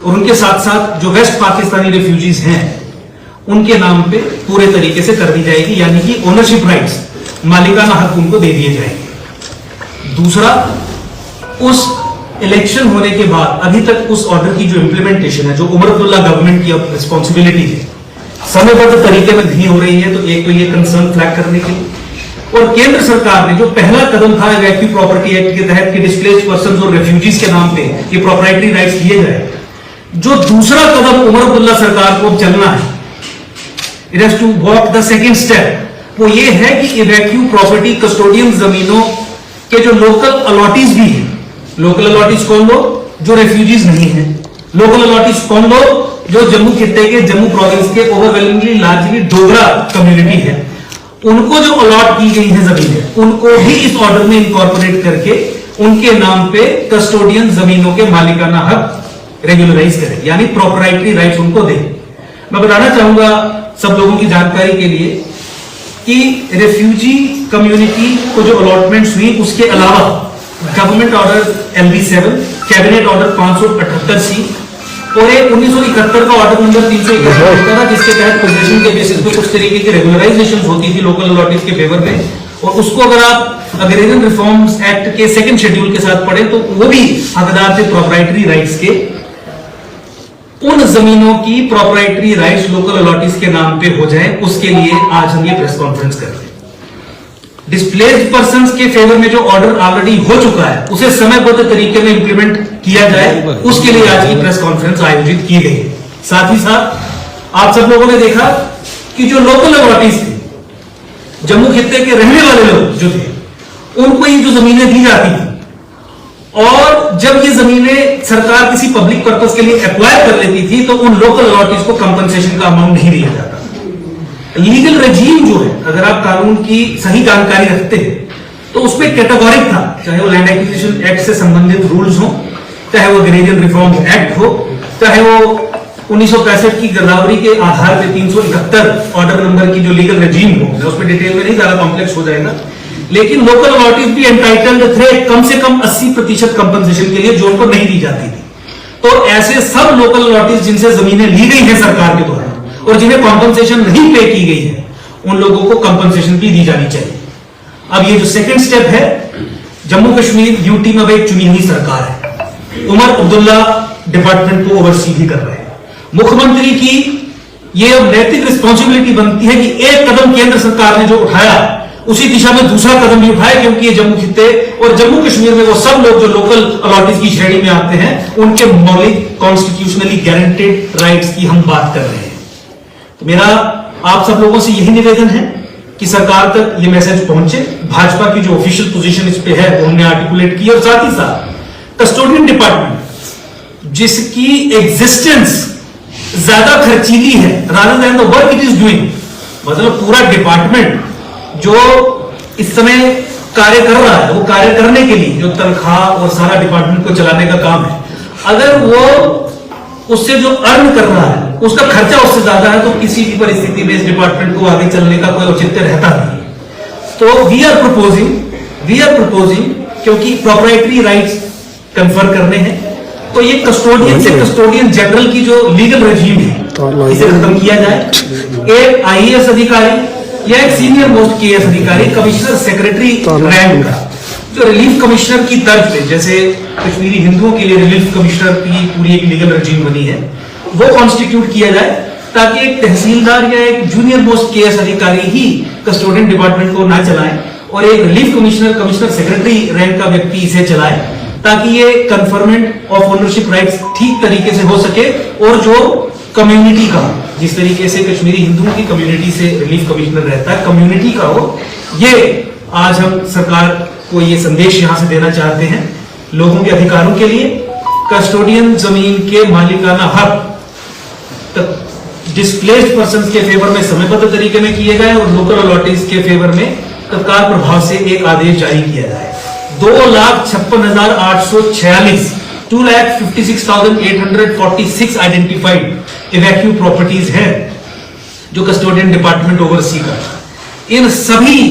और उनके साथ साथ जो वेस्ट पाकिस्तानी रेफ्यूजीज हैं उनके नाम पे पूरे तरीके से कर दी जाएगी, यानी कि ओनरशिप राइट्स, मालिकाना हक उनको दे दिए जाएंगे। दूसरा, उस इलेक्शन होने के बाद अभी तक उस ऑर्डर की जो इंप्लीमेंटेशन है, जो उमर अब्दुल्ला गवर्नमेंट की अब रिस्पॉन्सिबिलिटी है, समयबद्ध तरीके में नहीं हो रही है। तो एक तो ये कंसर्न फ्लैग करने के लिए, और केंद्र सरकार ने जो पहला कदम था इवैक्यू प्रॉपर्टी एक्ट के तहत कि डिस्प्लेस्ड पर्संस और रेफ्यूजीज के नाम पे ये प्रॉपर्टी राइट्स दिए जाए, जो दूसरा कदम उमर अब्दुल्ला सरकार को चलना है, it has to walk the second step, वो ये है कि इवैक्यू प्रॉपर्टी कस्टोडियन जमीनों के जो लोकल अलॉटीज भी हैं, लोकल अलॉटीज कौन लोग? जो रेफ्यूजीज नहीं है। लोकल अलॉटीज कौन लोग? जो जम्मू खित्ते के जम्मू प्रोविंस के ओवरवेलमिंगली लार्जली डोगरा कम्युनिटी है, उनको जो अलॉट की गई है जमीनें, उनको भी इस ऑर्डर में इनकॉर्पोरेट करके उनके नाम पे कस्टोडियन जमीनों के मालिकाना हक रेगुलराइज करें, यानी प्रॉपर्टी राइट्स उनको दें। मैं बताना चाहूंगा सब लोगों की जानकारी के लिए कि रेफ्यूजी कम्युनिटी को जो अलॉटमेंट्स हुई, उसके अलावा government order LB7, cabinet order 578C और एक 1971 का ऑर्डर नंबर 371 होता था, जिसके तहत पोजीशन के बेसिस पे कुछ तरीके की रेगुलराइजेशन होती थी लोकल अलॉटीज के फेवर में। और उसको अगर आप अग्रेरियन रिफॉर्म्स एक्ट के सेकंड शेड्यूल के साथ पढ़ें तो वो भी हकदार थे प्रॉपर्टी राइट्स के। उन जमीनों की प्रॉपर्टी राइट्स लोकल अलॉटीज के नाम पे हो जाए, उसके लिए आज हम ये प्रेस कॉन्फ्रेंस कर रहे हैं। डिस्प्लेस्ड पर्संस के फेवर में जो ऑर्डर ऑलरेडी हो चुका है, उसे समयबद्ध तरीके में इंप्लीमेंट किया जाए, उसके लिए आज की प्रेस कॉन्फ्रेंस आयोजित की गई है। साथ ही साथ आप सब लोगों ने देखा कि जो लोकल अलॉटीज थे, जम्मू खित्ते के रहने वाले लोग जो थे, उनको ये जो जमीनें दी जाती थी, और जब ये जमीनें सरकार किसी पब्लिक पर्पस के लिए एक्वायर कर लेती थी, तो उन लोकल अलॉटीज को कंपनसेशन का अमाउंट नहीं दिया जाता। लीगल रेजीम जो है, अगर आप कानून की सही जानकारी रखते हैं तो उसमें कैटेगोरिक था, चाहे वो लैंड एक्विजिशन एक्ट से संबंधित रूल्स हो, चाहे वो एग्रेरियन रिफॉर्म एक्ट हो, चाहे वो 1965 की गिरदावरी के आधार पे 371 ऑर्डर नंबर की जो लीगल रेजीम हो, उसमें डिटेल में नहीं, ज्यादा कॉम्प्लेक्स हो जाएगा। लेकिन लोकल अलॉटीज भी एंटाइटल्ड थे कम से कम 80% कंपनसेशन के लिए, जो उनको नहीं दी जाती थी। तो ऐसे सब लोकल अलॉटीज जिनसे जमीनें ली गई है सरकार के द्वारा और जिन्हें कॉम्पनसेशन नहीं पे की गई है, उन लोगों को कॉम्पनसेशन भी दी जानी चाहिए। अब ये जो सेकंड स्टेप है, जम्मू कश्मीर यूटी में अब एक चुनी हुई सरकार है, उमर अब्दुल्ला डिपार्टमेंट को ओवरसी भी कर रहे हैं। मुख्यमंत्री की ये अब नैतिक रिस्पॉन्सिबिलिटी बनती है कि एक कदम केंद्र सरकार ने जो उठाया, उसी दिशा में दूसरा कदम भी उठाए, क्योंकि ये जम्मू खित्ते और जम्मू कश्मीर में वो सब लोग जो लोकल अलॉटीज की श्रेणी में आते हैं, उनके मौलिक कॉन्स्टिट्यूशनली गारंटेड राइट्स की हम बात कर रहे हैं। तो मेरा आप सब लोगों से यही निवेदन है कि सरकार तक ये मैसेज पहुंचे। भाजपा की जो ऑफिशियल पोजीशन इस पे है वो हमने आर्टिकुलेट की, और साथ ही साथ कस्टोडियन डिपार्टमेंट जिसकी एग्जिस्टेंस ज्यादा खर्चीली है rather than the work it is doing, मतलब पूरा डिपार्टमेंट जो इस समय कार्य कर रहा है, वो कार्य करने के लिए जो तनख्वाह और सारा डिपार्टमेंट को चलाने का काम है, अगर वो उससे जो अर्न कर रहा है उसका खर्चा उससे ज्यादा है, तो किसी भी परिस्थिति में इस डिपार्टमेंट को आगे चलने का कोई औचित्य रहता नहीं। तो वी आर प्रपोजिंग क्योंकि प्रॉपर्टी राइट्स कन्फर करने हैं, तो ये कस्टोडियन से कस्टोडियन जनरल की जो लीगल रेजीम है, इसे खत्म किया जाए। एक IAS अधिकारी या एक सीनियर मोस्ट KS अधिकारी, कमिश्नर सेक्रेटरी रैंक का, जो रिलीफ कमिश्नर की तर्ज पे, जैसे कश्मीरी हिंदुओं के लिए रिलीफ कमिश्नर की पूरी एक लीगल रेजीम बनी है, वो कॉन्स्टिट्यूट किया जाए, ताकि एक तहसीलदार या एक जूनियर मोस्ट KS अधिकारी ही कस्टोडियन डिपार्टमेंट को ना चलाए और एक रिलीफ कमिश्नर सेक्रेटरी रैंक का व्यक्ति इसे चलाए, ताकि ये कन्फर्मेंट ऑफ ओनरशिप राइट्स ठीक तरीके से हो सके, और जो कम्युनिटी का, जिस तरीके से कश्मीरी हिंदुओं की कम्युनिटी से रिलीफ कमिश्नर रहता है, कम्युनिटी का हो। ये आज हम सरकार को ये संदेश यहां से देना चाहते हैं लोगों के अधिकारों के लिए। कस्टोडियन जमीन के मालिकाना हक डिस्प्लेस्ड पर्संस के फेवर में समयबद्ध तरीके में किए गए, और लोकल अलॉटीज के फेवर में तत्काल प्रभाव से एक आदेश जारी किया जाए। 2,56,846 2,56,846 आइडेंटिफाइड इवैक्यू प्रॉपर्टीज है जो कस्टोडियन डिपार्टमेंट ओवरसी कर। इन सभी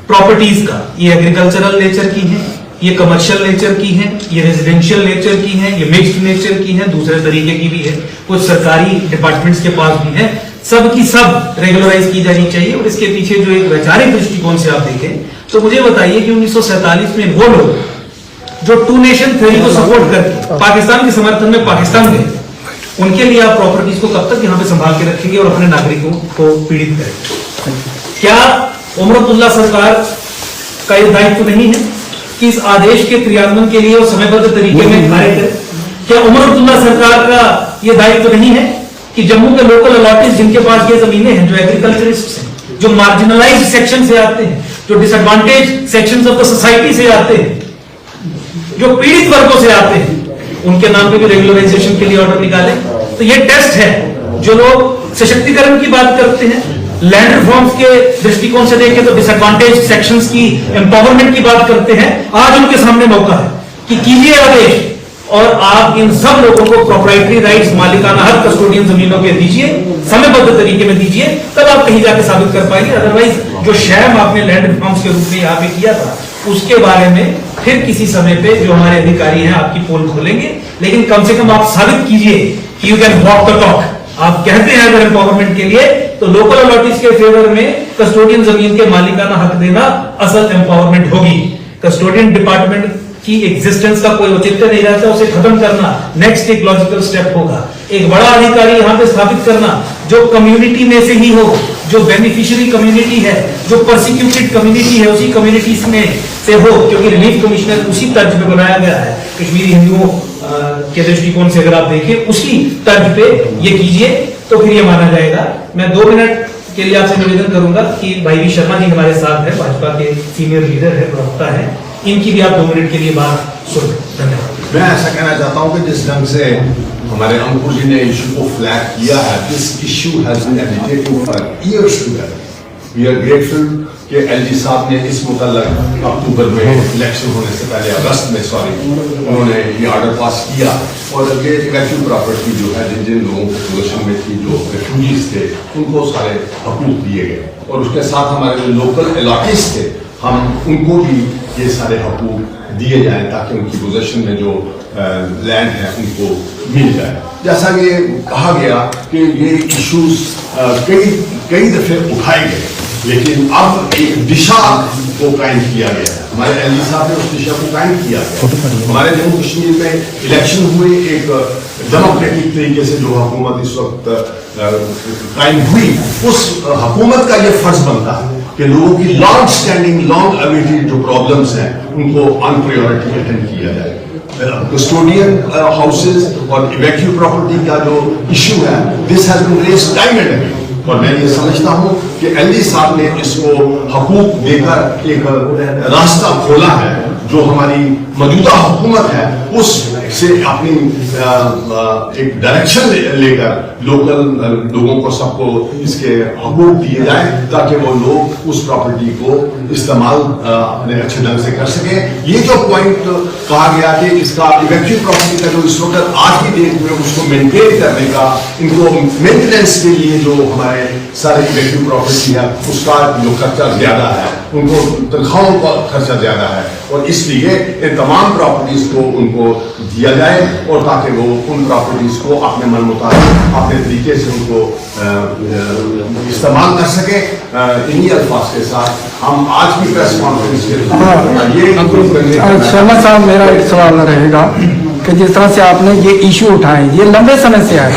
प्रॉपर्टीज का, ये एग्रीकल्चरल नेचर की है, ये कमर्शियल नेचर की हैं, ये रेजिडेंशियल नेचर की हैं, ये मिक्स्ड नेचर की हैं, दूसरे तरीके की भी है, कुछ सरकारी डिपार्टमेंट्स के पास भी है। सब की सब रेगुलराइज की जानी चाहिए। और इसके पीछे जो एक वैचारिक दृष्टिकोण से आप देखें तो मुझे बताइए कि 1947 में वो लोग जो टू नेशन थ्योरी को सपोर्ट करके पाकिस्तान के समर्थन में पाकिस्तान गए, उनके लिए आप प्रॉपर्टीज को कब तक यहाँ पे संभाल के रखेंगे और अपने नागरिकों को पीड़ित करेंगे? क्या उमर अब्दुल्ला सरकार का यह दायित्व नहीं है कि इस आदेश के क्रियान्वयन के लिए वो समयबद्ध तरीके में कार्य करे? क्या उमर अब्दुल्ला सरकार का यह दायित्व नहीं है कि जम्मू के लोकल अलॉटीज जिनके पास ये जमीनें हैं, जो एग्रीकल्चरिस्ट हैं, जो मार्जिनलाइज्ड सेक्शन से आते हैं, जो disadvantage sections of the society से आते हैं, जो पीड़ित वर्गों से आते हैं, उनके नाम पे भी रेगुलराइजेशन के लिए ऑर्डर निकाले? तो ये टेस्ट है। जो लोग सशक्तिकरण की बात करते हैं, लैंड रिफॉर्म्स के दृष्टिकोण से देखें तो डिसएडवांटेज सेक्शंस की एम्पावरमेंट की बात करते हैं, आज उनके सामने मौका है कि कीजिए आदेश और आप इन सब लोगों को प्रोप्राइटरी राइट्स, मालिकाना हक कस्टोडियन जमीनों के दीजिए, समयबद्ध तरीके में दीजिए, तब आप कहीं जाके साबित कर पाएंगे। अदरवाइज जो शैम आपने लैंड रिफॉर्म्स के रूप में यहाँ पे किया था, उसके बारे में फिर किसी समय पे जो हमारे अधिकारी हैं आपकी पोल खोलेंगे, लेकिन कम से कम आप साबित कीजिए कि you can walk the talk. आप कहते हैं अगर एम्पावरमेंट के लिए, तो लोकल अलॉटीज के फेवर में कस्टोडियन जमीन के मालिकाना हक देना असल एम्पावरमेंट होगी। कस्टोडियन डिपार्टमेंट की एग्जिस्टेंस का कोई औचित्य नहीं रहता, उसे खत्म करना नेक्स्ट एक लॉजिकल स्टेप होगा। एक बड़ा अधिकारी यहां पे स्थापित करना जो कम्युनिटी में से ही हो, जो बेनिफिशियरी कम्युनिटी है, जो परसिक्यूटेड कम्युनिटी है, उसी कम्युनिटी में से हो, क्योंकि रिलीफ कमिश्नर उसी तर्ज पे बनाया गया है। कश्मीरी हिंदुओं के दृष्टिकोण से अगर आप देखें उसी तर्ज पे ये कीजिए, तो फिर ये माना जाएगा। मैं 2 मिनट के लिए आपसे निवेदन करूंगा कि भाई वी शर्मा जी हमारे साथ है, भाजपा के सीनियर लीडर है, प्रवक्ता है, इनकी भी आप 2 मिनट के लिए बात सुन। धन्यवाद। मैं ऐसा कहना चाहता हूं कि जिस ढंग से हमारे अंकुर जी ने इशू को फ्लैग किया है, this issue has been agitating for years together. We are grateful कि एलजी साहब ने इस मुतल्लक अक्टूबर में इलेक्शन होने से पहले, अगस्त में सॉरी, उन्होंने ये ऑर्डर पास किया और ये इवेक्टिव प्रॉपर्टी जो है जिन जिन लोगों के पोजीशन में थी, जो रेफ्यूजीज थे, उनको सारे हकूक दिए गए और उसके साथ हमारे जो लोकल अलॉटीज थे, हम उनको भी ये सारे हकूक दिए जाएं ताकि उनकी पोजीशन में जो लैंड है उनको मिल जाए। जैसा कि कहा गया कि ये इश्यूज कई दफे उठाए गए, लेकिन अब एक दिशा को कायम किया गया है। हमारे एलजी साहब ने उस दिशा को कायम किया गया। हमारे जम्मू कश्मीर में इलेक्शन हुए, एक डेमोक्रेटिक तरीके से जो हुकूमत इस वक्त कायम हुई, उस हुकूमत का ये फर्ज बनता है कि लोगों की लॉन्ग स्टैंडिंग, लॉन्ग अवेटेड जो प्रॉब्लम्स हैं उनको ऑन प्रायोरिटी अटेंड किया जाए। कस्टोडियन हाउसेज और इवेक्टिव प्रॉपर्टी का जो इशू है, this has been raised time and again, और मैं ये समझता हूं कि एलजी साहब ने इसको हकूक देकर एक रास्ता खोला है। जो हमारी मौजूदा हुकूमत है उससे अपनी एक डायरेक्शन लेकर लोकल लोगों को सबको इसके हकूक दिए जाए ताकि वो लोग उस प्रॉपर्टी को इस्तेमाल अपने अच्छे ढंग से कर सके। ये जो पॉइंट कहा गया कि इसका इवेक्टिव प्रॉपर्टी का जो इस वक्त आज की डेट में उसको मेंटेन करने का, इनको मेंटेनेंस के लिए जो हमारे सारे इवेक्टिव प्रॉपर्टी है उसका जो खर्चा ज्यादा है, उनको तनख्वाहों का खर्चा ज्यादा है, और इसलिए इन तमाम प्रॉपर्टीज को उनको दिया जाए और ताकि वो उन प्रॉपर्टीज को अपने मन मुताबिक अपने तरीके से उनको इस्तेमाल कर सके। इन्हीं अल्फाज के साथ हम आज की प्रेस कॉन्फ्रेंस के शर्मा साहब, मेरा एक सवाल रहेगा कि जिस तरह से आपने ये इशू उठाए, ये लंबे समय से आए,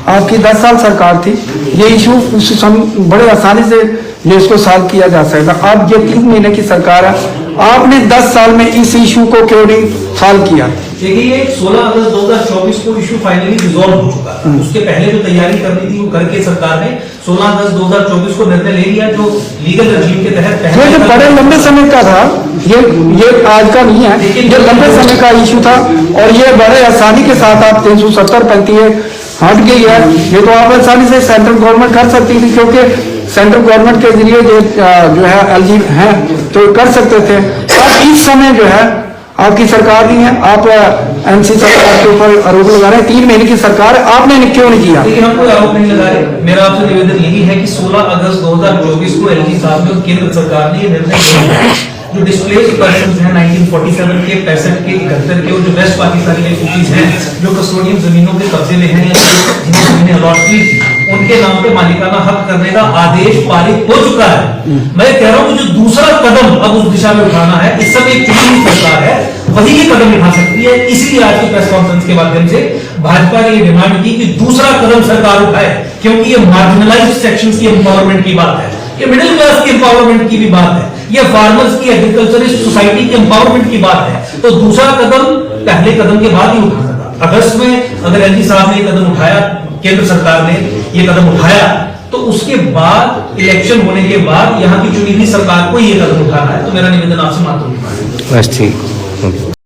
आपकी 10 साल सरकार थी, ये इशू उस बड़े आसानी से ये इसको सॉल्व किया जा सकता। अब ये 3 महीने की सरकार है, आपने 10 साल में इस इशू को क्यों नहीं सॉल्व किया? देखिए, 16 अगस्त 2024 को इशू फाइनली रिजॉल्व हो चुका है। उसके पहले जो तैयारी करनी थी वो करके सरकार ने 16 अगस्त 2024 को निर्णय ले लिया, जो लीगल रजीम के तहत ये जो बड़े लंबे समय का था, ये आज का नहीं है, ये लंबे समय का इशू था और ये बड़े आसानी के साथ आप 370-35 हट गई है। ये तो आप आसानी से सेंट्रल गवर्नमेंट कर सकती थी, क्योंकि सेंट्रल गवर्नमेंट के जरिए जो है एलजी हैं तो कर सकते थे। अब इस समय जो है आपकी सरकार नहीं है, आप एमसी सरकार के ऊपर आरोप लगा रहे हैं। 3 महीने की सरकार है, आपने क्यों नहीं किया? लेकिन हम कोई आरोप नहीं लगा रहे। मेरा आपसे निवेदन यही है कि 16 अगस्त 2024 को एलजी साहब ने और केंद्र सरकार ने ये निर्णय लिया जो डिस्प्लेस्ड पर्सन हैं 1947 के 65 के 71 के और जो वेस्ट पाकिस्तानी रिफ्यूजीज हैं जो कस्टोडियन जमीनों के कब्जे में हैं या जिन्हें जमीनें अलॉट की थी उनके नाम पे मालिकाना हक करने का आदेश पारित हो चुका है। मैं कह रहा हूं कि जो दूसरा कदम अब उस दिशा में उठाना है, इस समय एक चुनी हुई सरकार है वही ये कदम उठा सकती है। इसीलिए आज की प्रेस कॉन्फ्रेंस के माध्यम से भाजपा ने ये डिमांड की कि दूसरा कदम सरकार उठाए, क्योंकि ये मार्जिनलाइज्ड सेक्शंस की एम्पावरमेंट की बात है, ये मिडिल क्लास की एम्पावरमेंट की भी बात है, ये फार्मर्स की एग्रीकल्चरिस्ट सोसाइटी की एम्पावरमेंट की बात है। तो दूसरा कदम पहले कदम के बाद ही उठाना था। अगस्त में अगर एलजी साहब ने ये कदम उठाया, केंद्र सरकार ने ये कदम उठाया, तो उसके बाद इलेक्शन होने के बाद यहाँ की चुनी हुई सरकार को ये कदम उठाना है। तो मेरा निवेदन आपसे मात्र बस ठीक।